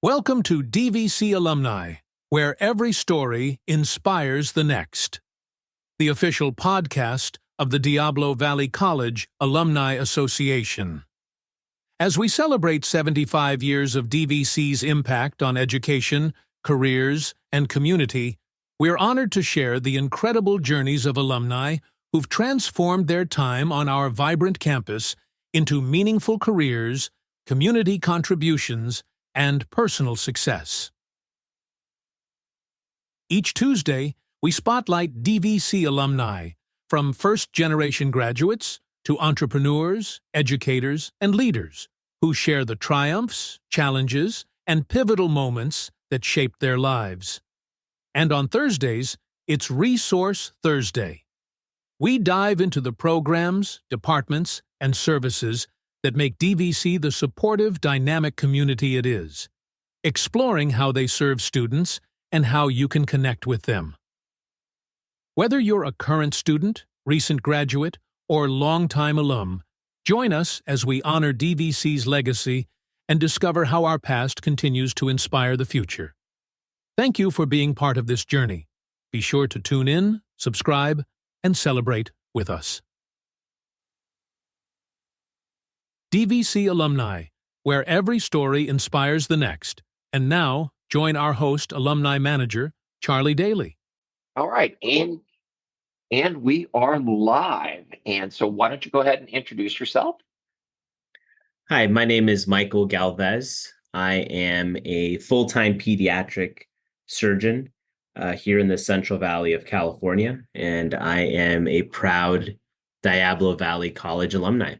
Welcome to DVC Alumni, where every story inspires the next. The official podcast of the Diablo Valley College Alumni Association. As we celebrate 75 years of DVC's impact on education, careers, and community, we're honored to share the incredible journeys of alumni who've transformed their time on our vibrant campus into meaningful careers, community contributions, and personal success. Each Tuesday, we spotlight DVC alumni, from first-generation graduates to entrepreneurs, educators, and leaders who share the triumphs, challenges, and pivotal moments that shaped their lives. And on Thursdays, it's Resource Thursday. We dive into the programs, departments, and services that make DVC the supportive, dynamic community it is, exploring how they serve students and how you can connect with them. Whether you're a current student, recent graduate, or longtime alum, join us as we honor DVC's legacy and discover how our past continues to inspire the future. Thank you for being part of this journey. Be sure to tune in, subscribe, and celebrate with us. DVC Alumni, where every story inspires the next. And now, join our host, Alumni Manager, Charlie Daly. All right, and we are live. And so why don't you go ahead and introduce yourself? Hi, my name is Michael Galvez. I am a full-time pediatric surgeon here in the Central Valley of California, and I am a proud Diablo Valley College alumni.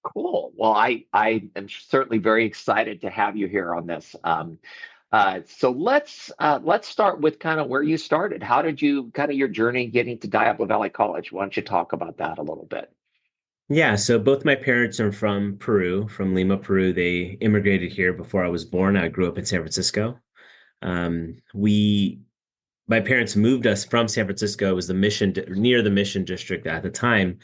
Cool. Well, I am certainly very excited to have you here on this. So let's start with kind of where you started. How did you kind of your journey getting to Diablo Valley College? Why don't you talk about that a little bit? Yeah, so both my parents are from Peru, from Lima, Peru. They immigrated here before I was born. I grew up in San Francisco. My parents moved us from San Francisco. It was near the Mission District at the time,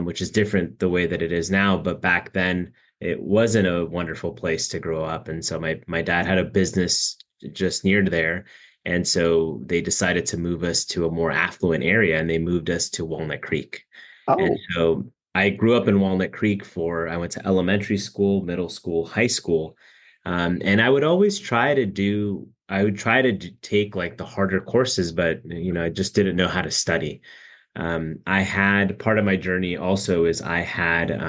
which is different the way that it is now. But back then, it wasn't a wonderful place to grow up. And so my dad had a business just near there. And so they decided to move us to a more affluent area, and they moved us to Walnut Creek. Oh. And so I grew up in Walnut Creek I went to elementary school, middle school, high school. And I would always try to take like the harder courses, but, I just didn't know how to study. I had part of my journey also is I had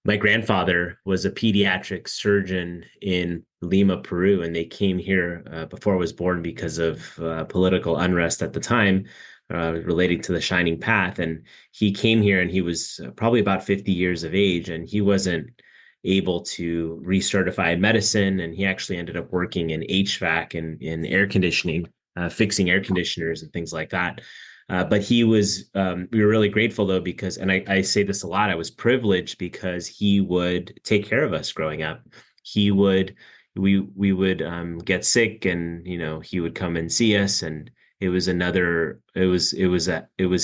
my grandfather was a pediatric surgeon in Lima, Peru, and they came here before I was born because of political unrest at the time relating to the Shining Path. And he came here and he was probably about 50 years of age, and he wasn't able to recertify in medicine. And he actually ended up working in HVAC and in air conditioning. Fixing air conditioners and things like that. But we were really grateful though, because, and I say this a lot, I was privileged because he would take care of us growing up. We would get sick, and, he would come and see us, and it was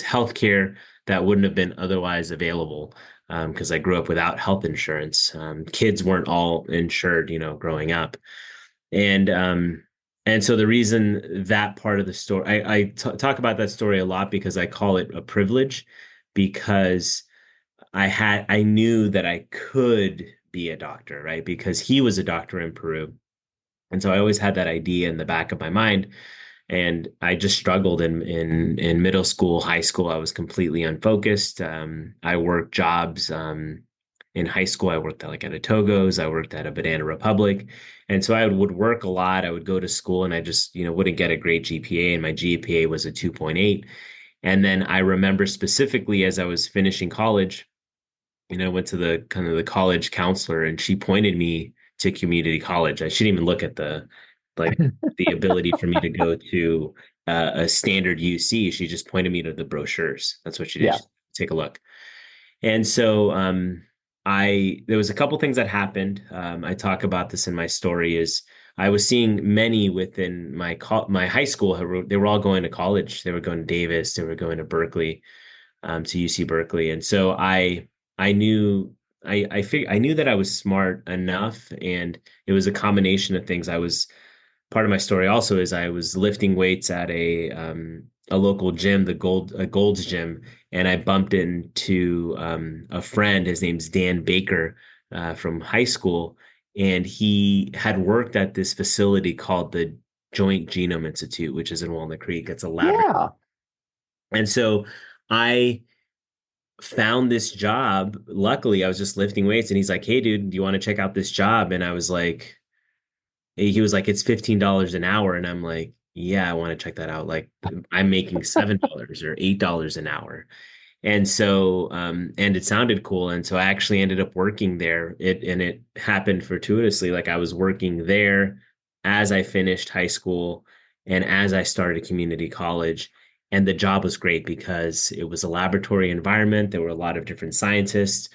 healthcare that wouldn't have been otherwise available. Because I grew up without health insurance. Kids weren't all insured, growing up. And so the reason that part of the story, I talk about that story a lot because I call it a privilege, because I knew that I could be a doctor, right? Because he was a doctor in Peru. And so I always had that idea in the back of my mind. And I just struggled in middle school, high school. I was completely unfocused. I worked jobs. In high school, I worked at a Togo's, I worked at a Banana Republic. And so I would work a lot. I would go to school and I just, wouldn't get a great GPA, and my GPA was a 2.8. And then I remember specifically as I was finishing college, I went to the college counselor, and she pointed me to community college. I shouldn't even look at the ability for me to go to a standard UC. She just pointed me to the brochures. That's what she did. Yeah. Take a look. And so, there was a couple things that happened. I talk about this in my story. Is I was seeing many within my high school. They were all going to college. They were going to Davis. They were going to Berkeley, to UC Berkeley. And so I knew I knew that I was smart enough, and it was a combination of things. I was part of my story also is I was lifting weights at a local gym, a Gold's Gym, and I bumped into a friend. His name's Dan Baker from high school, and he had worked at this facility called the Joint Genome Institute, which is in Walnut Creek. It's a laboratory, Yeah. and so I found this job. Luckily, I was just lifting weights, and he's like, "Hey, dude, do you want to check out this job?" And I was like, he was like, "It's $15 an hour," and I'm like, "Yeah, I want to check that out." Like, I'm making $7 or $8 an hour, and so and it sounded cool, and so I actually ended up working there. It happened fortuitously. Like I was working there as I finished high school and as I started community college. And the job was great because it was a laboratory environment. There were a lot of different scientists.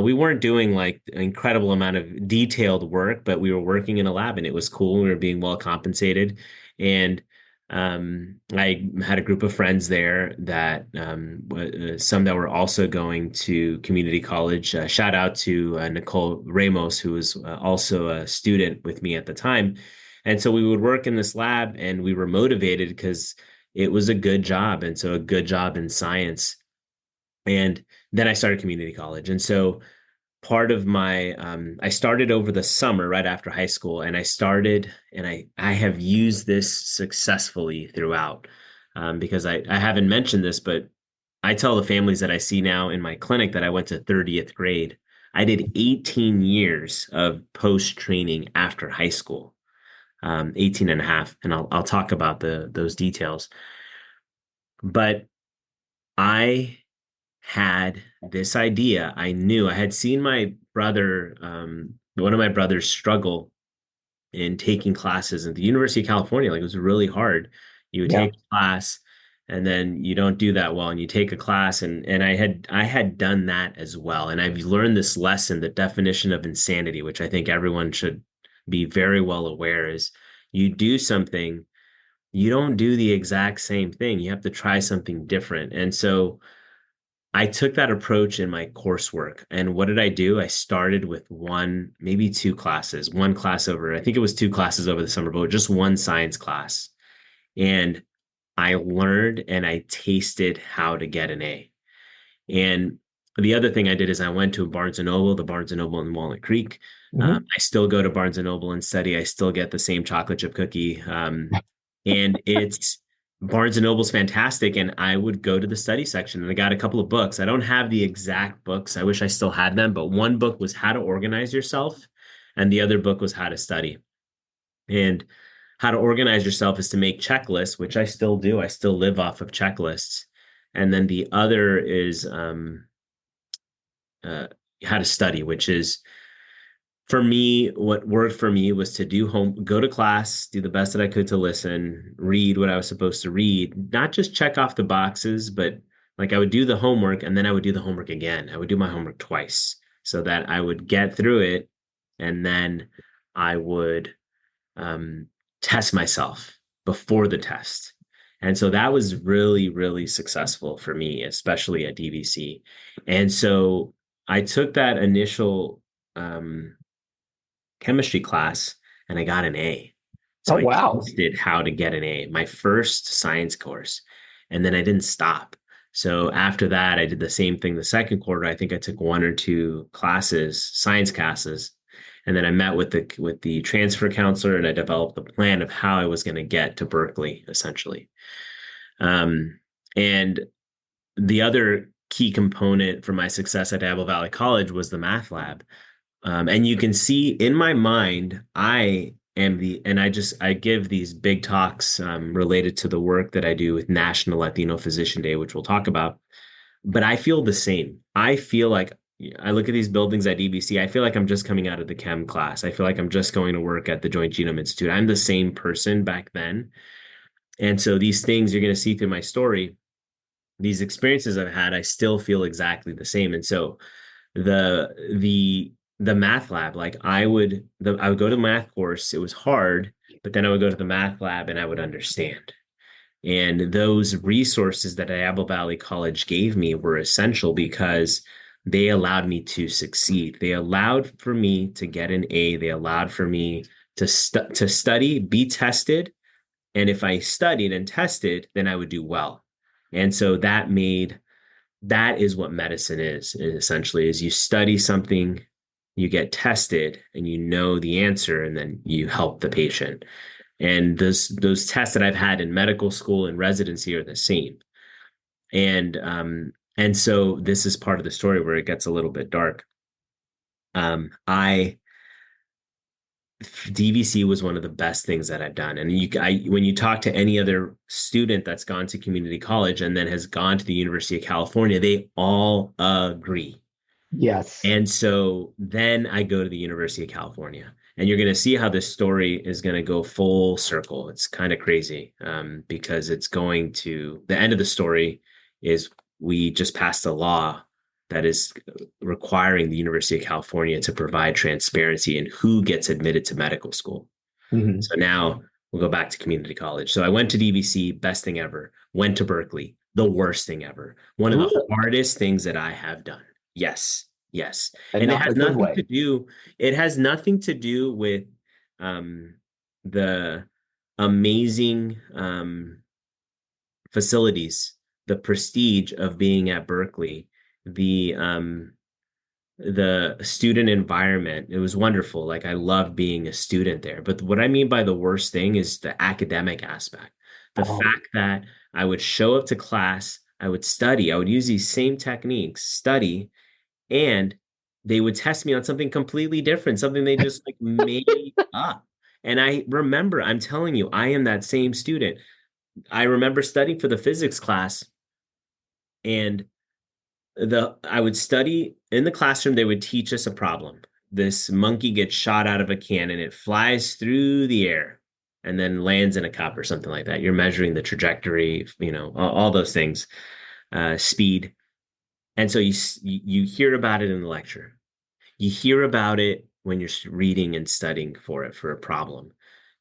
We weren't doing like an incredible amount of detailed work, but we were working in a lab and it was cool. We were being well compensated. And I had a group of friends there that some that were also going to community college. Shout out to Nicole Ramos, who was also a student with me at the time. And so we would work in this lab and we were motivated because it was a good job. And so a good job in science. And then I started community college. And so part of my I started over the summer right after high school, and I have used this successfully throughout, because I haven't mentioned this, but I tell the families that I see now in my clinic that I went to 30th grade. I did 18 years of post training after high school, 18 and a half, and I'll talk about those details. But I had this idea. I knew I had seen my brother, one of my brothers, struggle in taking classes at the University of California. Like it was really hard. You would Yeah. take a class and then you don't do that well, and you take a class, and I had done that as well. And I've learned this lesson, the definition of insanity, which I think everyone should be very well aware is you do something, you don't do the exact same thing. You have to try something different. And so I took that approach in my coursework. And what did I do? I started with one, maybe two classes, one class over, I think it was two classes over the summer, but just one science class. And I learned and I tasted how to get an A. And the other thing I did is I went to Barnes and Noble, the Barnes and Noble in Walnut Creek. Hmm. I still go to Barnes and Noble and study. I still get the same chocolate chip cookie. And it's Barnes and Noble's fantastic. And I would go to the study section and I got a couple of books. I don't have the exact books. I wish I still had them, but one book was How to Organize Yourself, and the other book was How to Study. And how to organize yourself is to make checklists, which I still do. I still live off of checklists. And then the other is uh, how to study, which is for me, what worked for me was to go to class, do the best that I could to listen, read what I was supposed to read, not just check off the boxes, but like I would do the homework and then I would do the homework again. I would do my homework twice so that I would get through it, and then I would um, test myself before the test. And so that was really, really successful for me, especially at DVC. And so I took that initial chemistry class and I got an A. Oh, So I wow. tested how to get an A, my first science course. And then I didn't stop. So after that, I did the same thing the second quarter. I think I took one or two classes, science classes. And then I met with the transfer counselor and I developed a plan of how I was going to get to Berkeley, essentially. And the other key component for my success at Apple Valley College was the math lab. And you can see in my mind, I give these big talks related to the work that I do with National Latino Physician Day, which we'll talk about. But I feel the same. I feel like I look at these buildings at EBC. I feel like I'm just coming out of the chem class. I feel like I'm just going to work at the Joint Genome Institute. I'm the same person back then. And so these things you're going to see through my story, these experiences I've had, I still feel exactly the same. And so the the math lab, like I would go to the math course. It was hard, but then I would go to the math lab and I would understand. And those resources that Apple Valley College gave me were essential because they allowed me to succeed. They allowed for me to get an A. They allowed for me to study, be tested. And if I studied and tested, then I would do well. And so that is what medicine is essentially, is you study something, you get tested, and you know the answer, and then you help the patient. And those tests that I've had in medical school and residency are the same. And so this is part of the story where it gets a little bit dark. I DVC was one of the best things that I've done. And when you talk to any other student that's gone to community college and then has gone to the University of California, they all agree. Yes. And so then I go to the University of California, and you're going to see how this story is going to go full circle. It's kind of crazy, because the end of the story is we just passed a law that is requiring the University of California to provide transparency in who gets admitted to medical school. Mm-hmm. So now we'll go back to community college. So I went to DVC, best thing ever. Went to Berkeley, the worst thing ever. One of the hardest things that I have done. Yes. And it not in has a good nothing way. to do, it has nothing to do with the amazing facilities, the prestige of being at Berkeley, the student environment. It was wonderful. Like, I love being a student there. But what I mean by the worst thing is the academic aspect. The fact that I would show up to class, I would study, I would use these same techniques, study, and they would test me on something completely different, something they just like made up. And I remember, I'm telling you, I am that same student. I remember studying for the physics class, and I would study in the classroom. They would teach us a problem. This monkey gets shot out of a cannon. It flies through the air and then lands in a cup or something like that. You're measuring the trajectory, all those things, speed. And so you hear about it in the lecture. You hear about it when you're reading and studying for a problem.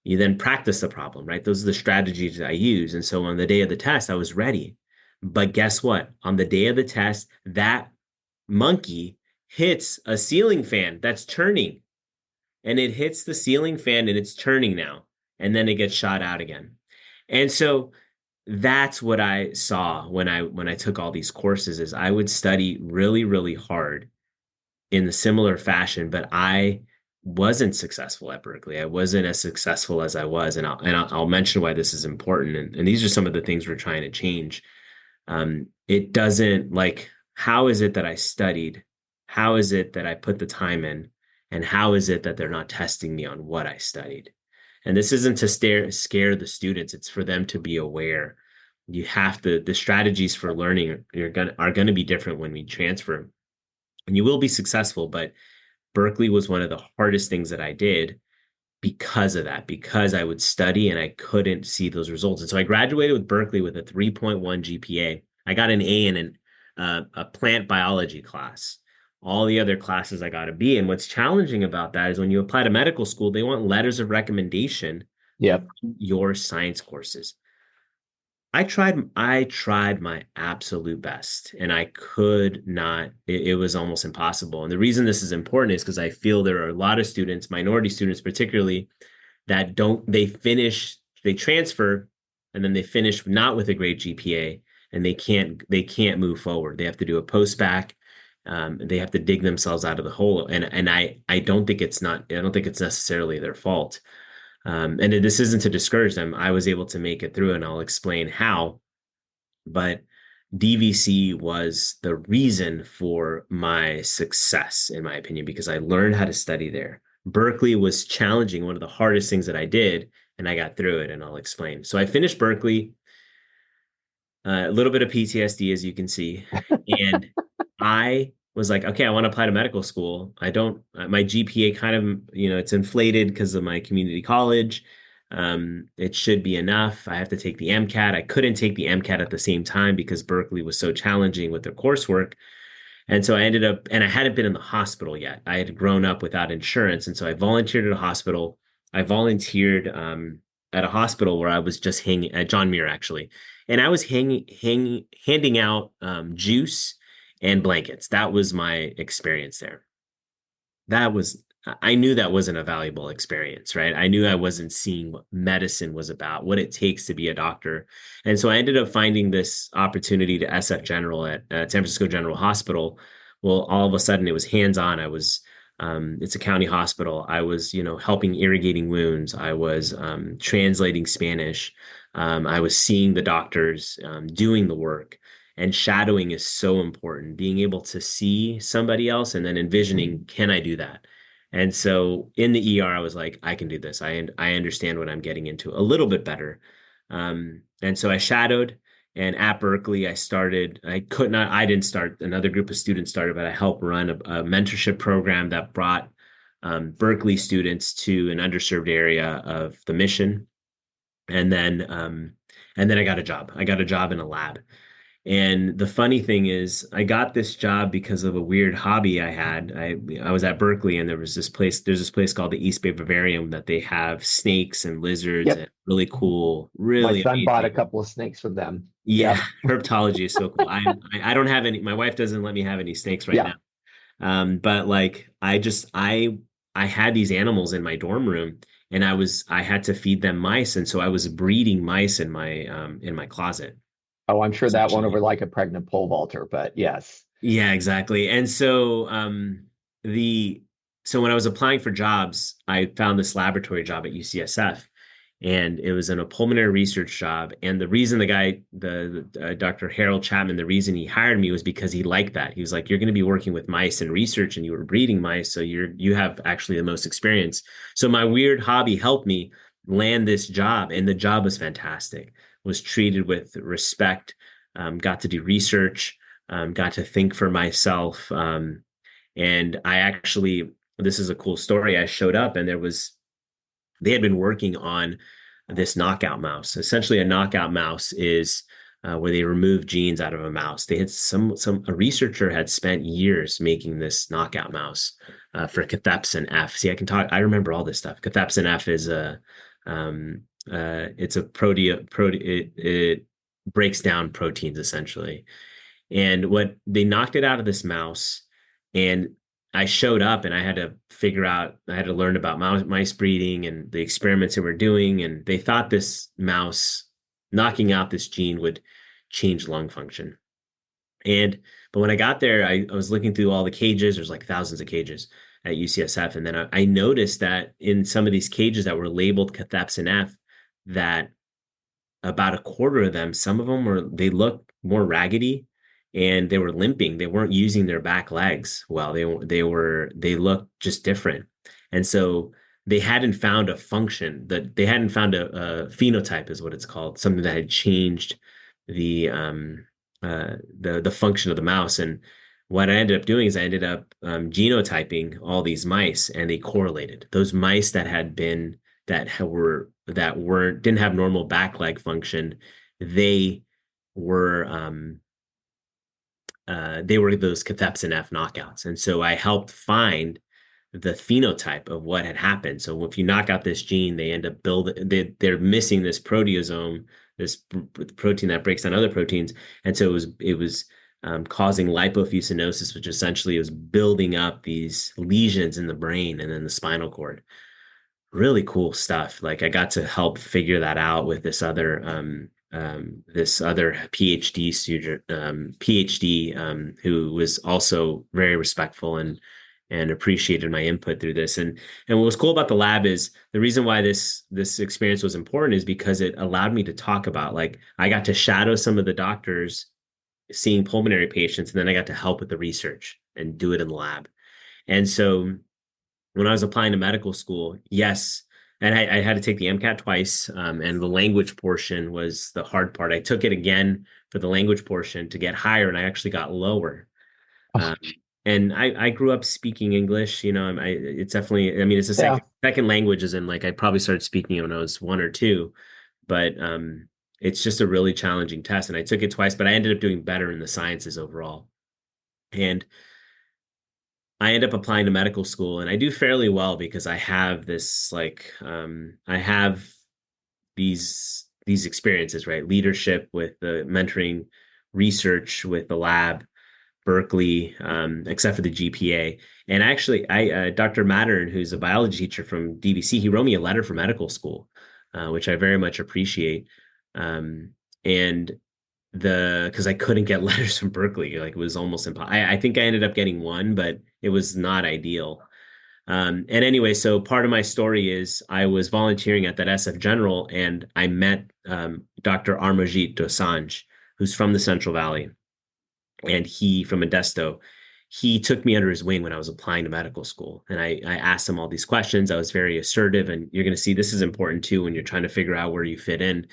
You then practice the problem, right? Those are the strategies that I use. And so on the day of the test, I was ready. But guess what? On the day of the test, that monkey hits a ceiling fan that's turning. And it hits the ceiling fan and it's turning now. And then it gets shot out again. And so that's what I saw when I took all these courses, is I would study really, really hard in a similar fashion, but I wasn't successful at Berkeley. I wasn't as successful as I was. And I'll mention why this is important. And these are some of the things we're trying to change. It doesn't, like, how is it that I studied? How is it that I put the time in? And how is it that they're not testing me on what I studied? And this isn't to scare the students. It's for them to be aware. You have to, the strategies for learning are going to be different when we transfer. And you will be successful, but Berkeley was one of the hardest things that I did because of that, because I would study and I couldn't see those results. And so I graduated with Berkeley with a 3.1 GPA. I got an A in a plant biology class. All the other classes I got a B. And what's challenging about that is when you apply to medical school, they want letters of recommendation. Yep. Your science courses. I tried my absolute best, and I could not. It was almost impossible. And the reason this is important is because I feel there are a lot of students, minority students particularly, that they transfer, and then they finish not with a great GPA, and they can't move forward. They have to do a post-bac. They have to dig themselves out of the hole. And I don't think it's necessarily their fault. And this isn't to discourage them. I was able to make it through, and I'll explain how. But DVC was the reason for my success, in my opinion, because I learned how to study there. Berkeley was challenging, one of the hardest things that I did, and I got through it, and I'll explain. So I finished Berkeley, a little bit of PTSD, as you can see, and I was like, okay, I want to apply to medical school. My GPA kind of, it's inflated because of my community college. It should be enough. I have to take the MCAT. I couldn't take the MCAT at the same time because Berkeley was so challenging with their coursework. And so I ended up, and I hadn't been in the hospital yet. I had grown up without insurance. And so I volunteered at a hospital. I volunteered at a hospital where I was just hanging at John Muir, actually. And I was handing out juice and blankets. That was my experience there. I knew that wasn't a valuable experience, right? I knew I wasn't seeing what medicine was about, what it takes to be a doctor. And so I ended up finding this opportunity to SF General at San Francisco General Hospital. Well, all of a sudden it was hands-on. It's a county hospital. I was, helping irrigating wounds. I was translating Spanish. I was seeing the doctors, doing the work. And shadowing is so important, being able to see somebody else and then envisioning, can I do that? And so in the ER, I was like, I can do this. I understand what I'm getting into a little bit better. And so I shadowed, and at Berkeley, I didn't start, another group of students started, but I helped run a mentorship program that brought Berkeley students to an underserved area of the mission. And then I got a job. I got a job in a lab. And the funny thing is, I got this job because of a weird hobby I had. I was at Berkeley, and there's this place called the East Bay Vivarium that they have snakes and lizards and Yep. really cool, My really son bought a amazing. couple of snakes from them. Yeah, Yep. herpetology is so cool. I don't have any. My wife doesn't let me have any snakes right Yeah. now. But like I had these animals in my dorm room, and I had to feed them mice, and so I was breeding mice in my closet, Oh, I'm sure that went over essentially. like a pregnant pole vaulter, but yes. Yeah, exactly. And so the so when I was applying for jobs, I found this laboratory job at UCSF, and it was in a pulmonary research job. And the reason the Dr. Harold Chapman, the reason he hired me was because he liked that. He was like, "You're going to be working with mice and research, and you were breeding mice, so you have actually the most experience." So my weird hobby helped me land this job, and the job was fantastic. Was treated with respect, got to do research, got to think for myself. And this is a cool story. I showed up, and they had been working on this knockout mouse. Essentially, a knockout mouse is where they remove genes out of a mouse. They had a researcher had spent years making this knockout mouse for cathepsin F. See, I remember all this stuff. Cathepsin F is it's a it breaks down proteins essentially. And what they knocked it out of this mouse, and I showed up, and I had to learn about mice breeding and the experiments they were doing. And they thought this mouse knocking out this gene would change lung function. But when I got there, I was looking through all the cages. There's like thousands of cages at UCSF. And then I noticed that in some of these cages that were labeled cathepsin F, that about a quarter of them, some of them they looked more raggedy, and they were limping. They weren't using their back legs well. They looked just different. And so they hadn't found a function, that they hadn't found a phenotype is what it's called, something that had changed the function of the mouse. And what I ended up doing is I ended up genotyping all these mice, and they correlated. Those mice that weren't didn't have normal back leg function, they were those cathepsin F knockouts. And so I helped find the phenotype of what had happened. So if you knock out this gene, they end up they're missing this proteasome, this protein that breaks down other proteins. And so it was causing lipofuscinosis, which essentially was building up these lesions in the brain and then the spinal cord. Really cool stuff. Like, I got to help figure that out with this other PhD student, who was also very respectful and appreciated my input through this. And what was cool about the lab is the reason why this experience was important is because it allowed me to talk about, like, I got to shadow some of the doctors seeing pulmonary patients, and then I got to help with the research and do it in the lab. And so when I was applying to medical school, yes, and I had to take the MCAT twice, and the language portion was the hard part. I took it again for the language portion to get higher, and I actually got lower. Oh, Um, and I grew up speaking English. It's definitely, I mean, it's a yeah. second language, as in, like, I probably started speaking when I was one or two, but it's just a really challenging test. And I took it twice, but I ended up doing better in the sciences overall. And I end up applying to medical school, and I do fairly well because I have this, like, I have these experiences, right? Leadership with the mentoring, research with the lab, Berkeley, except for the GPA. And actually, Dr. Mattern, who's a biology teacher from DVC, he wrote me a letter for medical school, which I very much appreciate. And because I couldn't get letters from Berkeley, like it was almost impossible. I think I ended up getting one, but it was not ideal. And anyway, so part of my story is I was volunteering at that SF General, and I met Dr. Armajit Dosanjh, who's from the Central Valley, and he from Modesto. He took me under his wing when I was applying to medical school, and I asked him all these questions. I was very assertive, and you're going to see this is important too when you're trying to figure out where you fit in.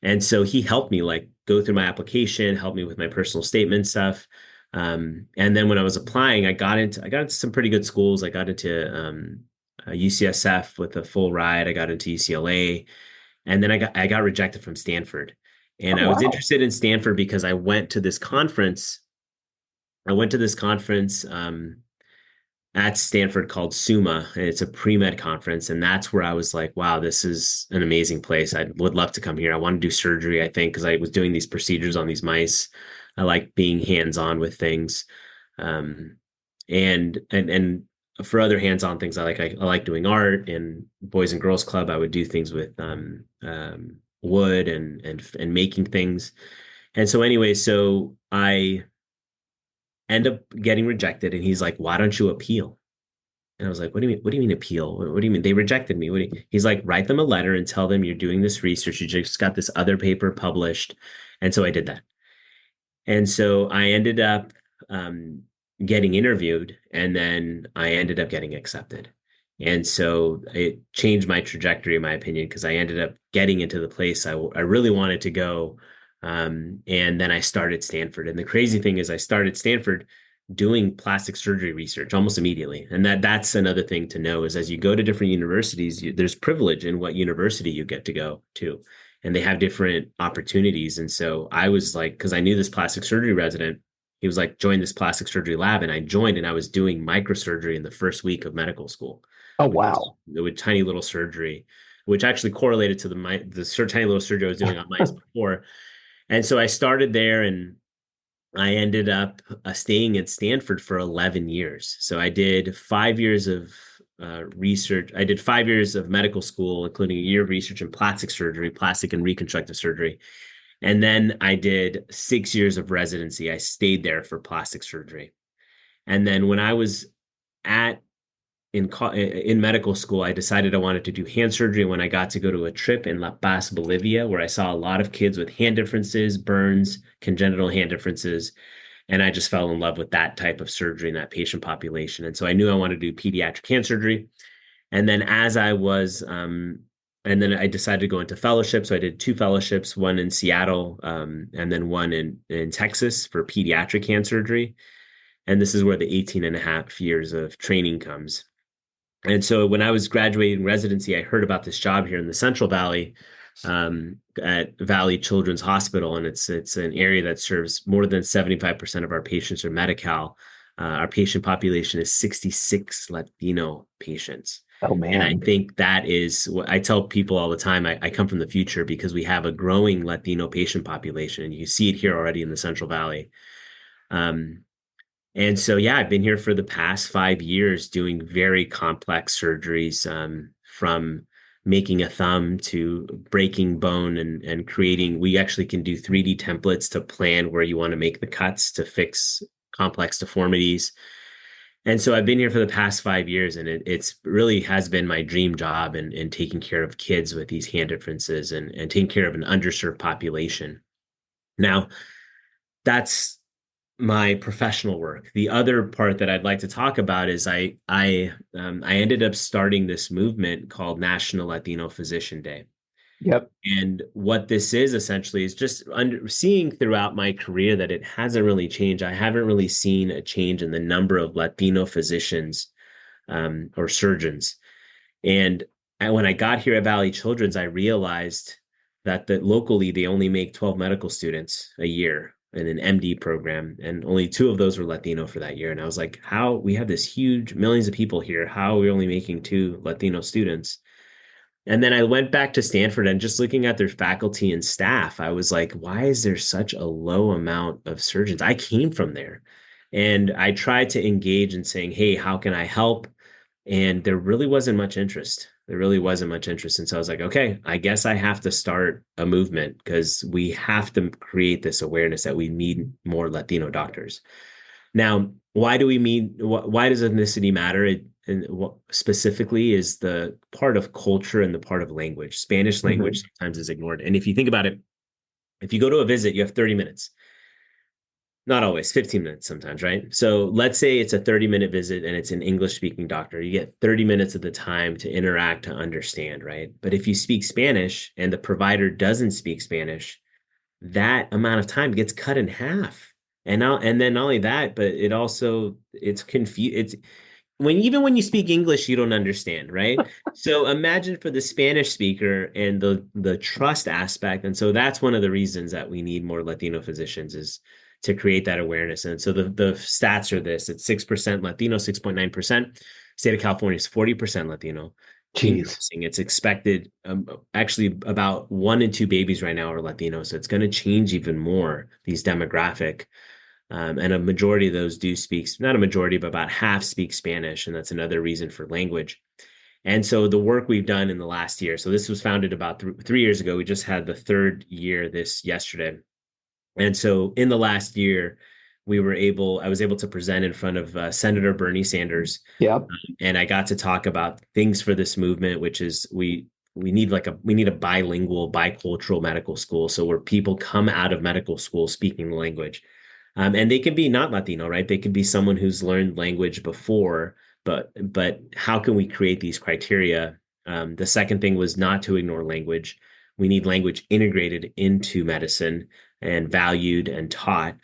And so he helped me like go through my application, helped me with my personal statement stuff. And then when I was applying, I got into some pretty good schools. I got into UCSF with a full ride. I got into UCLA, and then I got rejected from Stanford. And Oh, I was wow. interested in Stanford because I went to this conference. I went to this conference at Stanford called SUMA, and it's a pre-med conference. And that's where I was like, wow, this is an amazing place. I would love to come here. I want to do surgery, I think, because I was doing these procedures on these mice. I like being hands-on with things. And for other hands-on things, I like doing art, and Boys and Girls Club. I would do things with wood and making things. And so anyway, so I end up getting rejected, and he's like, why don't you appeal? And I was like, what do you mean? What do you mean appeal? What do you mean? They rejected me. He's like, write them a letter and tell them you're doing this research. You just got this other paper published. And so I did that. And so I ended up getting interviewed, and then I ended up getting accepted. And so it changed my trajectory, in my opinion, because I ended up getting into the place I really wanted to go. And then I started Stanford. And the crazy thing is I started Stanford doing plastic surgery research almost immediately. And that's another thing to know is as you go to different universities, there's privilege in what university you get to go to. And they have different opportunities. And so I was like, because I knew this plastic surgery resident, he was like, join this plastic surgery lab. And I joined, and I was doing microsurgery in the first week of medical school. Oh, wow. With tiny little surgery, which actually correlated to the tiny little surgery I was doing on mice before. And so I started there, and I ended up staying at Stanford for 11 years. So I did 5 years of research. I did 5 years of medical school, including a year of research in plastic surgery, plastic and reconstructive surgery. And then I did 6 years of residency. I stayed there for plastic surgery. And then when I was in medical school, I decided I wanted to do hand surgery. When I got to go to a trip in La Paz, Bolivia, where I saw a lot of kids with hand differences, burns, congenital hand differences, and I just fell in love with that type of surgery in that patient population. And so I knew I wanted to do pediatric hand surgery. And then and then I decided to go into fellowship. So I did 2 fellowships, one in Seattle, and then one in Texas for pediatric hand surgery. And this is where the 18 and a half years of training comes. And so when I was graduating residency, I heard about this job here in the Central Valley at Valley Children's Hospital. And it's an area that serves more than 75% of our patients are Medi-Cal. Our patient population is 66 Latino patients. Oh, And I man. think that is what I tell people all the time. I come from the future because we have a growing Latino patient population, and you see it here already in the Central Valley. And so, yeah, I've been here for the past 5 years doing very complex surgeries, from making a thumb to breaking bone and creating. We actually can do 3D templates to plan where you want to make the cuts to fix complex deformities. And so I've been here for the past 5 years, and it's really has been my dream job in taking care of kids with these hand differences and taking care of an underserved population. Now, that's my professional work. The other part that I'd like to talk about is I ended up starting this movement called National Latino Physician Day. Yep. And what this is essentially is just seeing throughout my career that it hasn't really changed. I haven't really seen a change in the number of Latino physicians or surgeons. And when I got here at Valley Children's, I realized that locally they only make 12 medical students a year in an MD program, and only 2 of those were Latino for that year. And I was like, how we have this huge millions of people here, how are we only making 2 Latino students? And then I went back to Stanford, and just looking at their faculty and staff, I was like, why is there such a low amount of surgeons? I came from there. And I tried to engage in saying, hey, how can I help? And there really wasn't much interest. There really wasn't much interest. And so I was like, okay, I guess I have to start a movement because we have to create this awareness that we need more Latino doctors. Now, why do we mean, why does ethnicity matter? And what specifically is the part of culture and the part of language. Spanish language sometimes is ignored. And if you think about it, if you go to a visit, you have 30 minutes. Not always, 15 minutes sometimes, right? So let's say it's a 30-minute visit and it's an English speaking doctor. You get 30 minutes of the time to interact, to understand, right? But if you speak Spanish and the provider doesn't speak Spanish, that amount of time gets cut in half. And then not only that, but it's confused. It's even when you speak English, you don't understand, right? So imagine for the Spanish speaker and the trust aspect. And so that's one of the reasons that we need more Latino physicians is to create that awareness. And so the stats are this: it's 6% Latino, 6.9%. State of California is 40% Latino. Jeez. Increasing. It's expected. Actually, about 1 in 2 babies right now are Latino, so it's going to change even more. These demographic. And a majority of those do speak, not a majority, but about half speak Spanish. And that's another reason for language. And so the work we've done in the last year, so this was founded about 3 years ago. We just had the 3rd year yesterday. And so in the last year, I was able to present in front of Senator Bernie Sanders. Yep. And I got to talk about things for this movement, which is we need a bilingual, bicultural medical school. So where people come out of medical school speaking the language. And they can be not Latino, right? They could be someone who's learned language before, but how can we create these criteria? The second thing was not to ignore language. We need language integrated into medicine and valued and taught.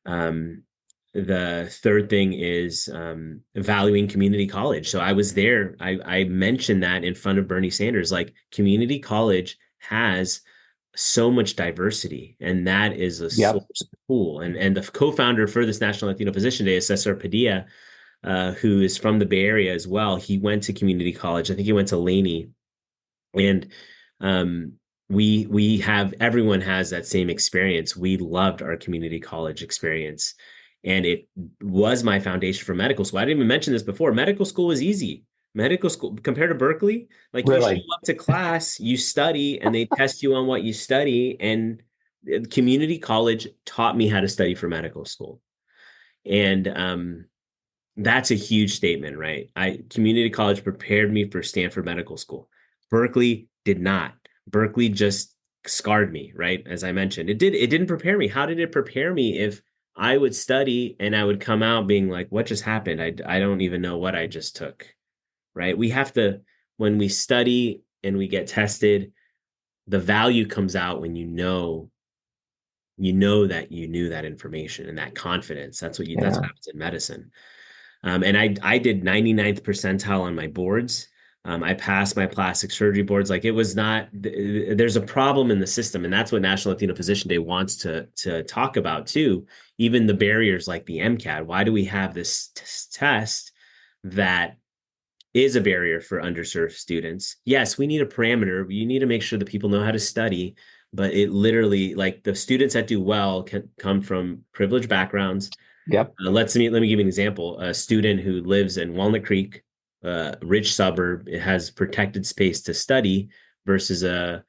The third thing is valuing community college. So I was there. I mentioned that in front of Bernie Sanders, like community college has so much diversity, and that is a Yep. source pool. And the co-founder for this National Latino Physician Day is Cesar Padilla, who is from the Bay Area as well. He went to community college. I think he went to Laney, and everyone has that same experience. We loved our community college experience, and it was my foundation for medical school. I didn't even mention this before. Medical school was easy. Medical school compared to Berkeley, like you show Really? up to class, you study, and they test you on what you study. And community college taught me how to study for medical school. And that's a huge statement, right? Community college prepared me for Stanford Medical School. Berkeley did not. Berkeley just scarred me, right? As I mentioned, it didn't prepare me. How did it prepare me if I would study and I would come out being like, what just happened? I don't even know what I just took. Right? We have to, when we study and we get tested, the value comes out when you know that you knew that information and that confidence. That's what happens in medicine. And I did 99th percentile on my boards. I passed my plastic surgery boards. Like it was not, there's a problem in the system. And that's what National Latino Physician Day wants to talk about too. Even the barriers like the MCAT. Why do we have this test that is a barrier for underserved students? Yes, we need a parameter. You need to make sure that people know how to study, but it literally, like the students that do well can come from privileged backgrounds. Yep. Let me give you an example. A student who lives in Walnut Creek, rich suburb, it has protected space to study versus a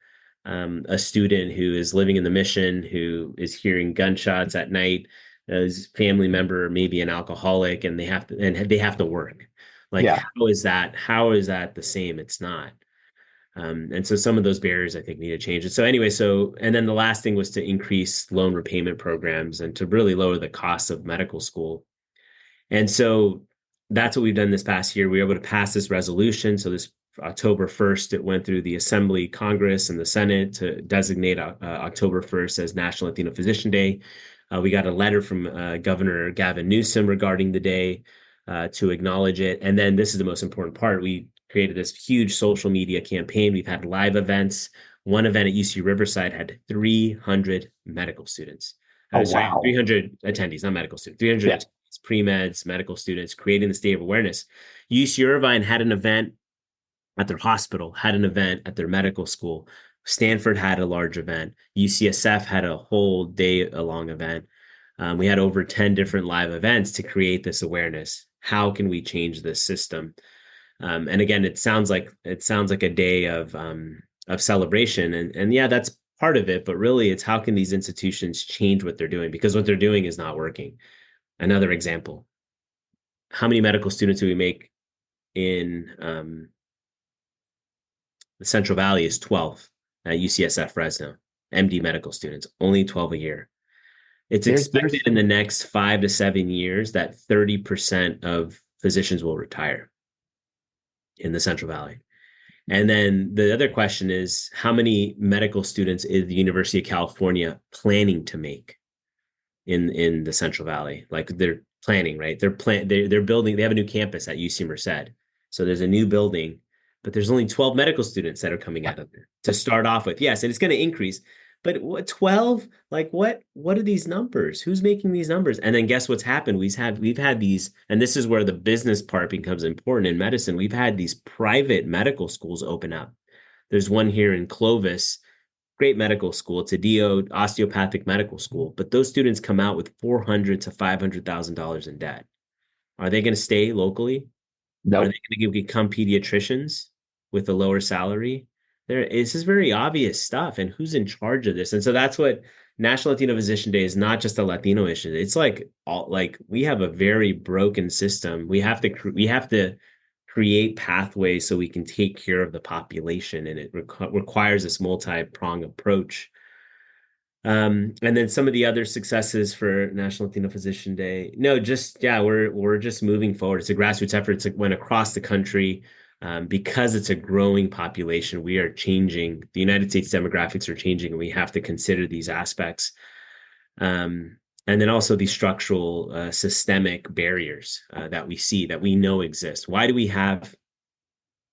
student who is living in the Mission, who is hearing gunshots at night. His family member may be an alcoholic, and they have to work. Like, Yeah. how is that the same? It's not. And so some of those barriers I think need to change. And so anyway, and then the last thing was to increase loan repayment programs and to really lower the cost of medical school. And so that's what we've done this past year. We were able to pass this resolution. So this October 1st, it went through the Assembly, Congress, and the Senate to designate October 1st as National Latino Physician Day. We got a letter from Governor Gavin Newsom regarding the day to acknowledge it. And then this is the most important part. We created this huge social media campaign. We've had live events. One event at UC Riverside had 300 medical students. Wow. 300 attendees, not medical students, 300 attendees, pre-meds, medical students, creating this day of awareness. UC Irvine had an event at their hospital, had an event at their medical school. Stanford had a large event. UCSF had a whole day-long event. We had over 10 different live events to create this awareness. How can we change this system? And again, it sounds like a day of celebration, and yeah, that's part of it. But really, it's how can these institutions change what they're doing, because what they're doing is not working. Another example: how many medical students do we make in the Central Valley? Is 12 at UCSF Fresno. MD medical students, only 12 a year. It's expected There's in the next 5 to 7 years that 30% of physicians will retire in the Central Valley. And then the other question is, how many medical students is the University of California planning to make in the Central Valley? Like, they're planning, right? They're building, they have a new campus at UC Merced. So there's a new building, but there's only 12 medical students that are coming out of there to start off with. Yes, and it's going to increase. But what, 12? Like, what are these numbers? Who's making these numbers? And then guess what's happened? We've had these, and this is where the business part becomes important in medicine. We've had these private medical schools open up. There's one here in Clovis, great medical school. It's a DO, osteopathic medical school, but those students come out with $400,000 to $500,000 in debt. Are they going to stay locally? Are Nope. they going to become pediatricians with a lower salary? This is very obvious stuff, and who's in charge of this? And so that's what National Latino Physician Day is. Not just a Latino issue. It's like we have a very broken system. We have to create pathways so we can take care of the population, and it requires this multi-pronged approach. And then some of the other successes for National Latino Physician Day. No, just yeah, we're just moving forward. It's a grassroots effort. It went across the country. Because it's a growing population, we are changing. The United States demographics are changing, and we have to consider these aspects. And then also these structural, systemic barriers that we see, that we know exist. Why do we have,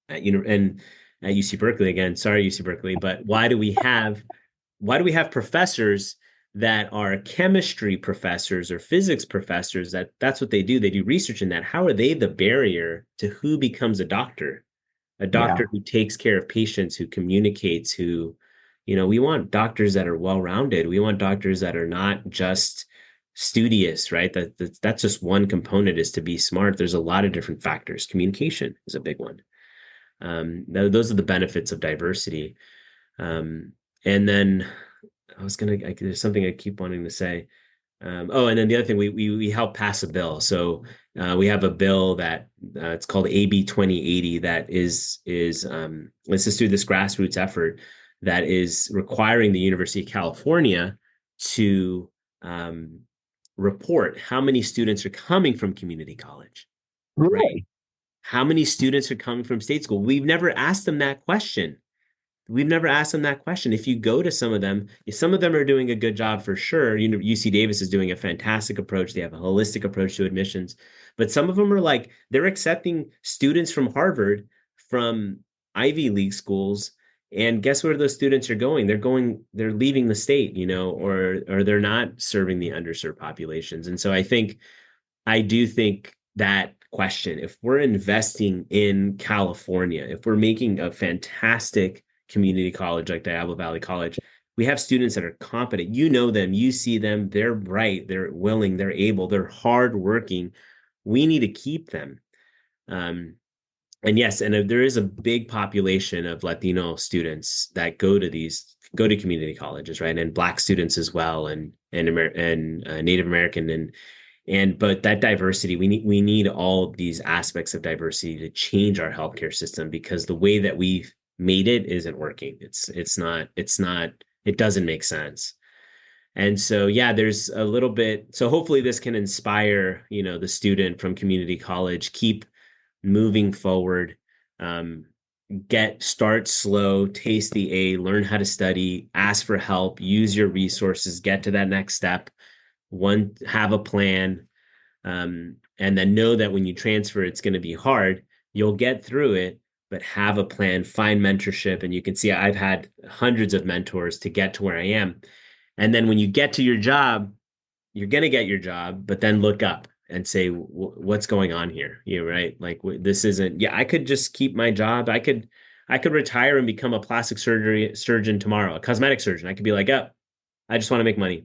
and at UC Berkeley again? Sorry, UC Berkeley, but why do we have professors that are chemistry professors or physics professors? That's what they do. They do research in that. How are they the barrier to who becomes a doctor? A Yeah. doctor who takes care of patients, who communicates, who, we want doctors that are well-rounded. We want doctors that are not just studious, right? That's just one component, is to be smart. There's a lot of different factors. Communication is a big one. Those are the benefits of diversity. And then there's something I keep wanting to say. And then the other thing, we help pass a bill. So we have a bill that it's called AB 2080 that is this is through this grassroots effort that is requiring the University of California to report how many students are coming from community college, right? Really? How many students are coming from state school? We've never asked them that question. If you go to some of them are doing a good job for sure. UC Davis is doing a fantastic approach. They have a holistic approach to admissions, but some of them are like, they're accepting students from Harvard, from Ivy League schools. And guess where those students are going? They're leaving the state, or they're not serving the underserved populations. And so I do think that question, if we're investing in California, if we're making a fantastic community college like Diablo Valley College, we have students that are competent. You know them, you see them, they're bright, they're willing, they're able, they're hardworking. We need to keep them. And yes, and there is a big population of Latino students that go to community colleges, right? And Black students as well, and Native American, but that diversity, we need all these aspects of diversity to change our healthcare system, because the way that we've made it isn't working. It doesn't make sense. And so, yeah, there's a little bit. So hopefully this can inspire, the student from community college, keep moving forward, start slow, taste the A, learn how to study, ask for help, use your resources, get to that next step. Have a plan, and then know that when you transfer, it's going to be hard. You'll get through it, but have a plan, find mentorship. And you can see I've had hundreds of mentors to get to where I am. And then when you get to your job, you're going to get your job, but then look up and say, what's going on here? Right? Like, this isn't, I could just keep my job. I could retire and become a plastic surgeon tomorrow, a cosmetic surgeon. I could be like, oh, I just want to make money.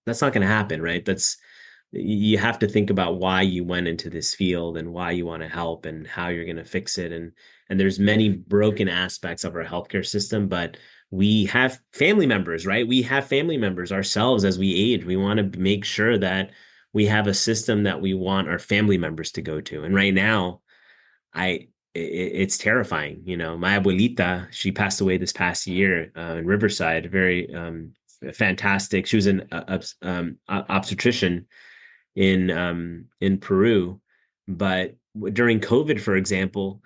That's not going to happen, right? You have to think about why you went into this field and why you want to help and how you're going to fix it. And there's many broken aspects of our healthcare system, but we have family members, right? We have family members ourselves as we age. We want to make sure that we have a system that we want our family members to go to. And right now, it's terrifying. You know, my abuelita, she passed away this past year in Riverside. Very fantastic. She was an obstetrician in Peru, but during COVID, for example,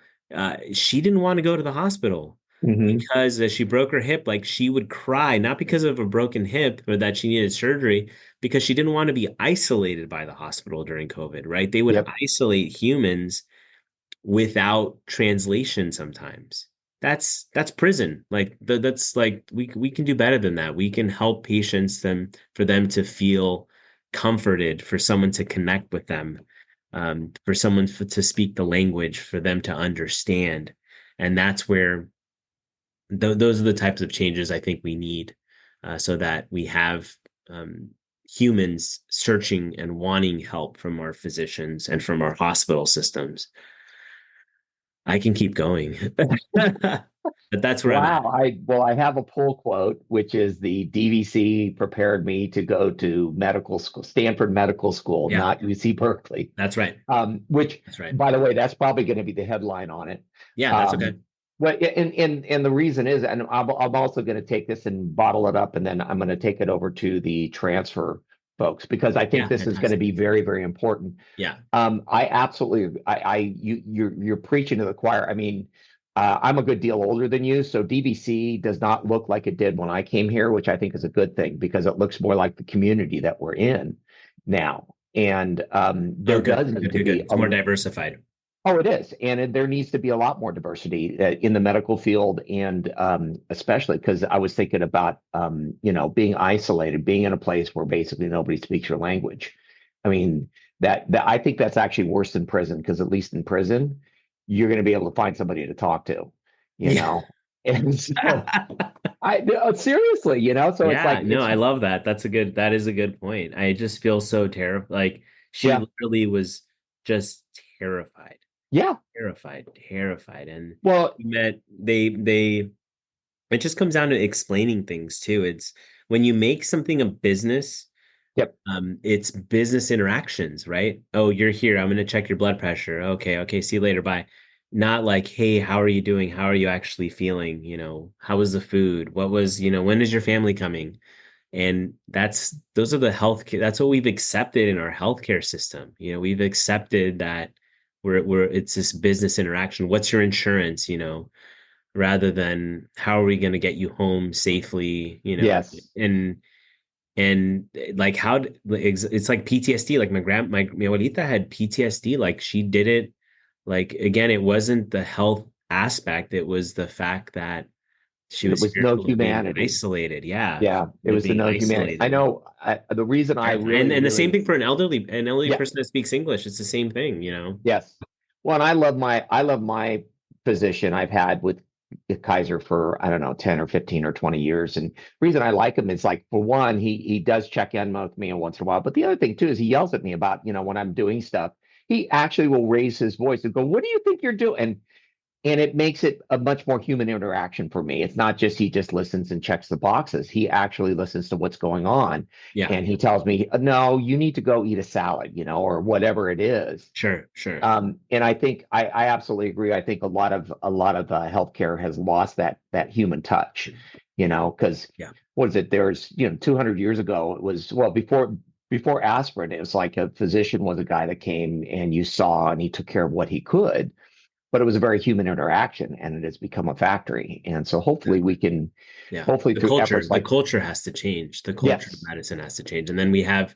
she didn't want to go to the hospital Hmm. because she broke her hip. Like she would cry, not because of a broken hip or that she needed surgery, because she didn't want to be isolated by the hospital during COVID, right? They would Yep. isolate humans without translation sometimes. That's prison. Like that's like we can do better than that. We can help patients them for them to feel comforted, for someone to connect with them, for someone to speak the language, for them to understand. And that's where those are the types of changes I think we need, so that we have humans searching and wanting help from our physicians and from our hospital systems. I can keep going, but that's where I'm at. Wow. I have a pull quote, which is the DVC prepared me to go to medical school, Stanford Medical School, Yeah, not UC Berkeley. that's right. Which, That's right. by the way, that's probably going to be the headline on it. Yeah, that's okay. Um, well, and the reason is, and I'm also going to take this and bottle it up, and then I'm going to take it over to the transfer folks because I think Yeah, this is going to fantastic. be very, very important. Yeah, I absolutely, you're preaching to the choir. I mean, I'm a good deal older than you, so DVC does not look like it did when I came here, which I think is a good thing because it looks more like the community that we're in now. And oh, there good, does need good, to good, good. be It's more diversified. oh, it is, and there needs to be a lot more diversity in the medical field, and especially because I was thinking about being isolated, being in a place where basically nobody speaks your language. I mean that I think that's actually worse than prison because at least in prison you're going to be able to find somebody to talk to, you Yeah. know. And so I no, seriously, so it's Yeah, like no, it's I love that. That is a good point. I just feel so terrified. Like she yeah, literally was just terrified, yeah. terrified. And Well, she met they it just comes down to explaining things too. It's when you make something a business, yep. it's business interactions, right? Oh, you're here. I'm going to check your blood pressure. Okay, okay, see you later. Bye. Not like, hey, how are you doing? How are you actually feeling? How was the food? When is your family coming? And those are the healthcare. That's what we've accepted in our healthcare system. We've accepted that it's this business interaction. What's your insurance? Rather than how are we going to get you home safely? Yes. And like it's like PTSD. Like my abuelita had PTSD. Like she did it. Like again, it wasn't the health aspect. It was the fact that she It was was no fearful of being humanity. isolated. Yeah, Yeah, it of was the being no humanity. I isolated. know the reason I Terrifying. really, And the same really, thing for an elderly yeah, person that speaks English. It's the same thing. yes. Well, and I love my position I've had with Kaiser for, I don't know, 10 or 15 or 20 years. And the reason I like him is like, for one, he does check in with me once in a while. But the other thing too is he yells at me about, when I'm doing stuff. He actually will raise his voice and go, "What do you think you're doing?" And it makes it a much more human interaction for me. It's not just he just listens and checks the boxes. He actually listens to what's going on, Yeah, and he tells me, "No, you need to go eat a salad," or whatever it is. sure, sure. And I think I absolutely agree. I think a lot of healthcare has lost that human touch, because Yeah, what is it? There's 200 years ago it was, well, before aspirin, it was like a physician was a guy that came and you saw and he took care of what he could, but it was a very human interaction, and it has become a factory. And so hopefully we exactly. can, Yeah. hopefully The through culture, efforts the like, culture has to change. The culture of yes, medicine has to change. And then we have,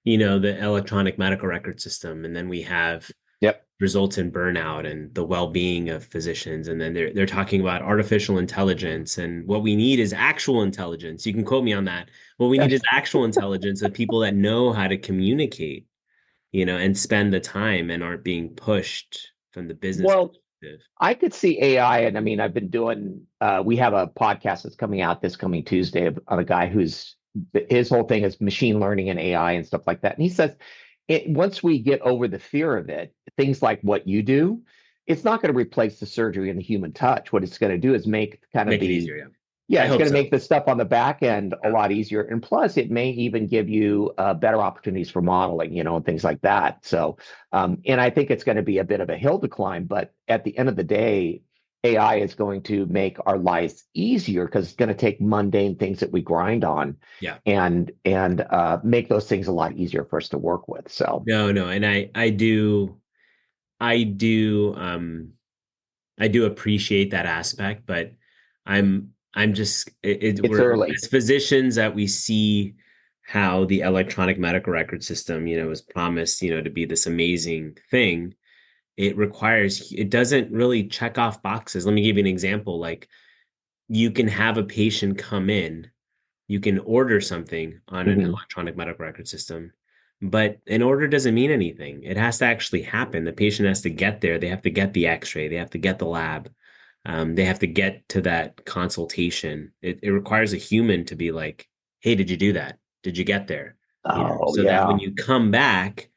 the electronic medical record system, and then we have yep, results in burnout and the well-being of physicians. And then they're talking about artificial intelligence, and what we need is actual intelligence. You can quote me on that. What we need is actual intelligence of people that know how to communicate, and spend the time and aren't being pushed from the business well, perspective. I could see AI, and I mean, I've been doing. We have a podcast that's coming out this coming Tuesday on a guy who's his whole thing is machine learning and AI and stuff like that. And he says, once we get over the fear of it, things like what you do, it's not going to replace the surgery and the human touch. What it's going to do is make kind of Make it easier. Yeah. yeah, I it's hope going to so. make the stuff on the back end a lot easier. And plus, it may even give you better opportunities for modeling, and things like that. So, and I think it's going to be a bit of a hill to climb. But at the end of the day, AI is going to make our lives easier because it's going to take mundane things that we grind on Yeah. and make those things a lot easier for us to work with. So, No, and I do I do appreciate that aspect, but I'm just it's we're early. as physicians that we see how the electronic medical record system, was promised, to be this amazing thing. It doesn't really check off boxes. Let me give you an example. Like, you can have a patient come in, you can order something on an Mhm. electronic medical record system, but an order doesn't mean anything. It has to actually happen. The patient has to get there. They have to get the x-ray. They have to get the lab. They have to get to that consultation. It requires a human to be like, hey, did you do that? Did you get there? Oh, So that when yeah. you come back,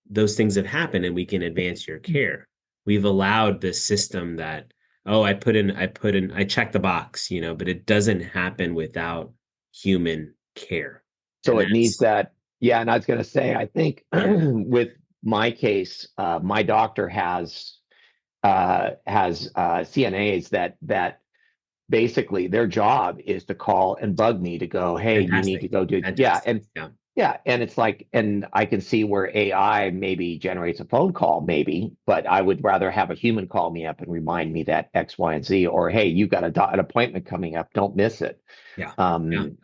those things have happened and we can advance your care. We've allowed this system that, oh, I check the box, but it doesn't happen without human care. So And it needs that's, that. Yeah, and I was going to say, I think yeah, with my case, my doctor has CNAs that basically their job is to call and bug me to go, hey, you need to fantastic. go do Fantastic. Yeah. yeah, and it's like, and I can see where AI maybe generates a phone call, maybe, but I would rather have a human call me up and remind me that X, Y, and Z, or hey, you got an appointment coming up, don't miss it. Yeah. Yeah. Um,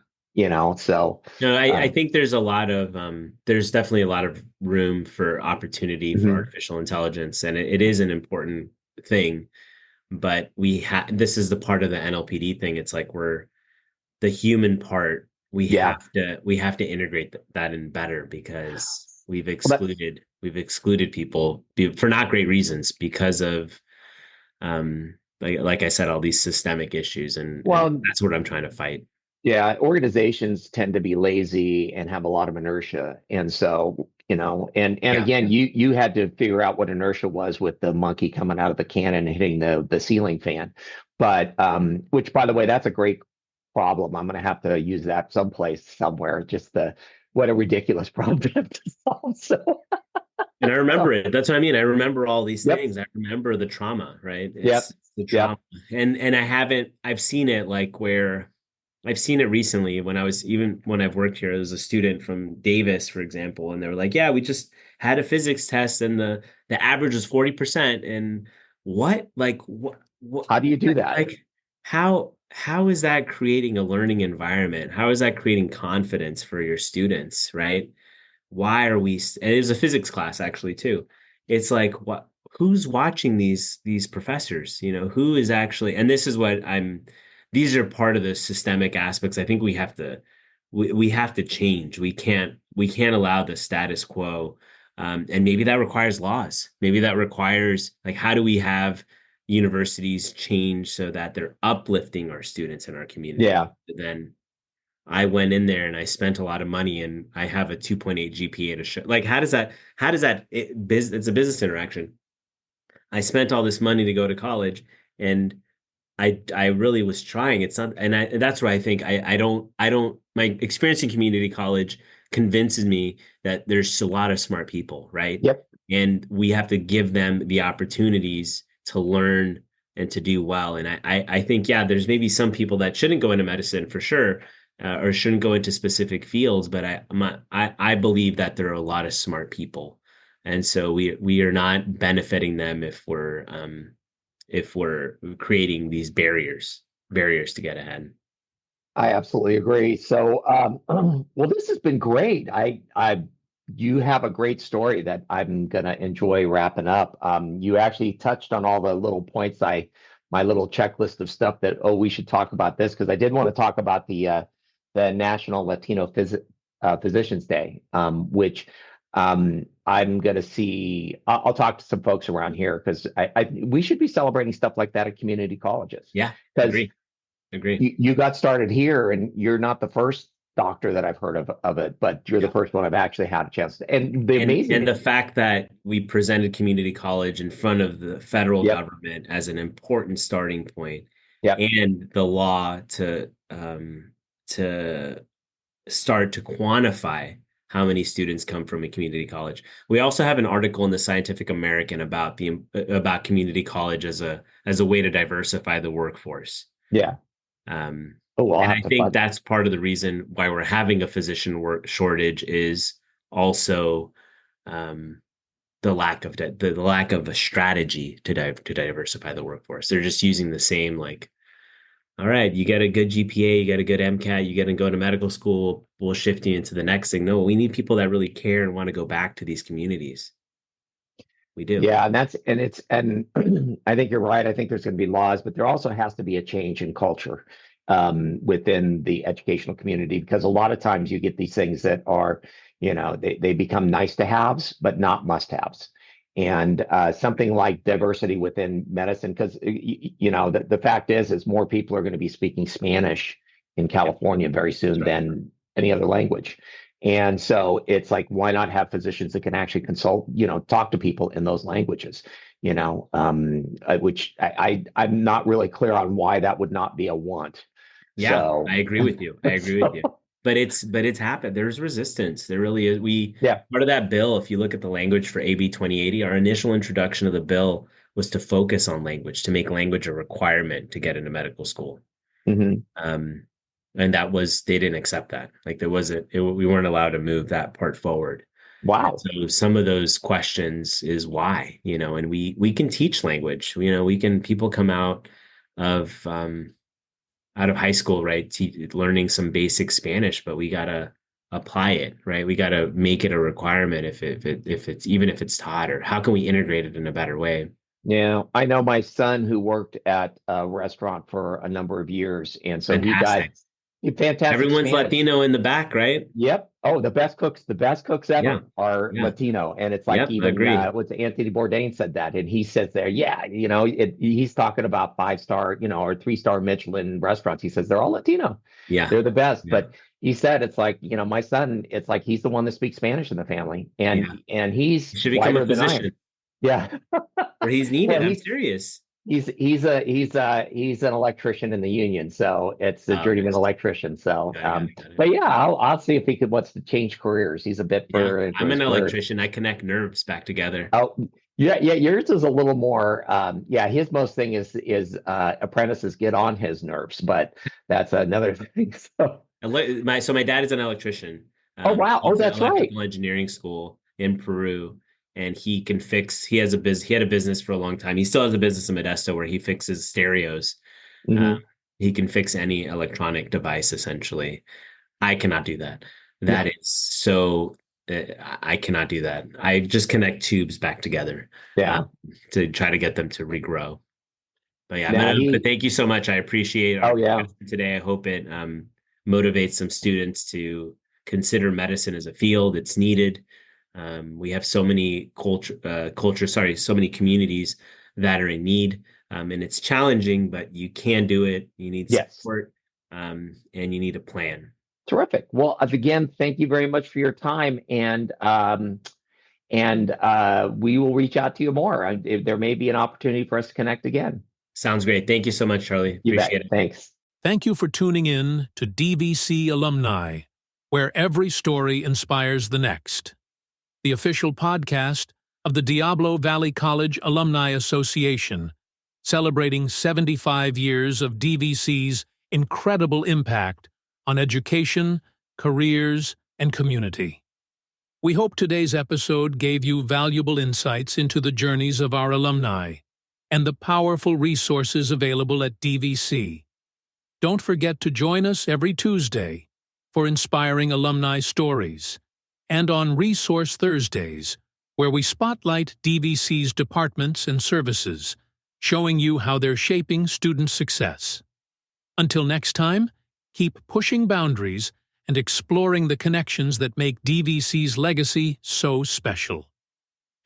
so No, I uh, think there's definitely a lot of room for opportunity for mhm. artificial intelligence, and it is an important thing. But this is the part of the NLPD thing. It's like we're the human part. Yeah. We have to integrate that in better because Well, that's we've excluded people for not great reasons because of like I said, all these systemic issues, and well, that's what I'm trying to fight. yeah, organizations tend to be lazy and have a lot of inertia. And so, and Yeah. again, you had to figure out what inertia was with the monkey coming out of the cannon and hitting the ceiling fan. But which by the way, that's a great problem. I'm going to have to use that someplace somewhere. Just the what a ridiculous problem to have to solve. So, And I remember it. That's what I mean. I remember all these yep, things. I remember the trauma, right? yep, It's the yep. trauma. And I've seen it like where I've seen it recently even when I've worked here, there was a student from Davis, for example, and they were like, yeah, we just had a physics test and the average was 40%. And what? Like what How do you do that? like how is that creating a learning environment? How is that creating confidence for your students, right? Why are we, and it was a physics class actually too. It's like, who's watching these professors, who is actually, and this is what these are part of the systemic aspects. I think we have to change. We can't allow the status quo. And maybe that requires laws. Maybe that requires, like, how do we have universities change so that they're uplifting our students in our community? Yeah. Then I went in there and I spent a lot of money and I have a 2.8 GPA to show. Like, it's a business interaction. I spent all this money to go to college and I really was trying. It's not, and that's where I think my experience in community college convinces me that there's a lot of smart people, right? Yep. And we have to give them the opportunities to learn and to do well. And I think, yeah, there's maybe some people that shouldn't go into medicine for sure, or shouldn't go into specific fields, but I believe that there are a lot of smart people. And so we are not benefiting them if we're creating these barriers to get ahead. I absolutely agree. So, well, this has been great. You have a great story that I'm gonna enjoy wrapping up. You actually touched on all the little points. My little checklist of stuff that we should talk about this because I did want to talk about the National Latino Physicians Day, which I'm gonna see. I'll talk to some folks around here because we should be celebrating stuff like that at community colleges Yeah, because agree. you got started here and you're not the first doctor that I've heard of it, but you're the Yeah. first one I've actually had a chance to. And the And amazing, the fact that we presented community college in front of the federal yep, government as an important starting point, yep, and the law to start to quantify how many students come from a community college. We also have an article in the Scientific American about community college as a way to diversify the workforce. yeah. Um, Oh, well, I'll and have I to think find. that's part of the reason why we're having a physician work shortage is also the lack of a strategy to diversify the workforce. They're just using the same, like, all right, you get a good GPA, you get a good MCAT, you get to go to medical school, we'll shift you into the next thing. No, we need people that really care and want to go back to these communities. We do. Yeah, and I think you're right. I think there's going to be laws, but there also has to be a change in culture within the educational community, because a lot of times you get these things that are, they become nice to haves, but not must haves. And something like diversity within medicine, because the fact is more people are going to be speaking Spanish in Yep. California very soon That's right. than any other language. And so it's like, why not have physicians that can actually consult, talk to people in those languages, which I'm not really clear on why that would not be a want. Yeah, So, I agree with you. I agree with you. But it's happened. There's resistance. There really is. yeah. Part of that bill, if you look at the language for AB 2080, our initial introduction of the bill was to focus on language, to make language a requirement to get into medical school. Hmm. And they didn't accept that. Like we weren't allowed to move that part forward. And Wow. so some of those questions is why, and we can teach language. People come out of high school, right? Learning some basic Spanish, but we gotta apply it, right? We gotta make it a requirement if it's taught, or how can we integrate it in a better way? Yeah, I know my son who worked at a restaurant for a number of years, and so Fantastic. he fantastic Everyone's Spanish. Latino in the back, right? Yep. Oh, the best cooks Yeah. ever are Yeah. Latino. And it's like, Yep. even Agree. what's Anthony Bourdain said that. And he says there, yeah, he's talking about 5-star, or 3-star Michelin restaurants. He says they're all Latino. Yeah. They're the best. Yeah. But he said it's like, my son, it's like he's the one that speaks Spanish in the family. And Yeah. and he's You should become whiter a than I am. physician Yeah. where he's Well, needed. I'm serious. he's an electrician in the union, so it's a Oh, okay. journeyman electrician. So, Got it. but yeah, I'll see if he wants to change careers. He's a bit Yeah. further into I'm his an career. electrician. I connect nerves back together. Oh, yeah, yeah. Yours is a little more. Yeah, his most thing is apprentices get on his nerves, but that's another thing. So, My dad is an electrician. oh wow, oh He's an that's right. electrical engineering school in Peru, and he had a business for a long time. He still has a business in Modesto where he fixes stereos. Hmm. He can fix any electronic device essentially. I cannot do that. Yeah, That is so. I cannot do that. I just connect tubes back together yeah. to try to get them to regrow. But yeah, Now but thank you so much. I appreciate our oh yeah, podcast today. I hope it motivates some students to consider medicine as a field. It's needed. We have so many so many communities that are in need, and it's challenging, but you can do it. You need yes. support, and you need a plan. Terrific. Well, again, thank you very much for your time, and we will reach out to you more. There may be an opportunity for us to connect again. Sounds great. Thank you so much, Charlie. You bet. Appreciate it. Thanks. Thank you for tuning in to DVC Alumni, where every story inspires the next. The official podcast of the Diablo Valley College Alumni Association, celebrating 75 years of DVC's incredible impact on education, careers, and community. We hope today's episode gave you valuable insights into the journeys of our alumni and the powerful resources available at DVC. Don't forget to join us every Tuesday for inspiring alumni stories, and on Resource Thursdays, where we spotlight DVC's departments and services, showing you how they're shaping student success. Until next time, keep pushing boundaries and exploring the connections that make DVC's legacy so special.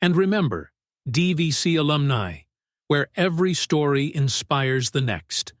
And remember, DVC Alumni, where every story inspires the next.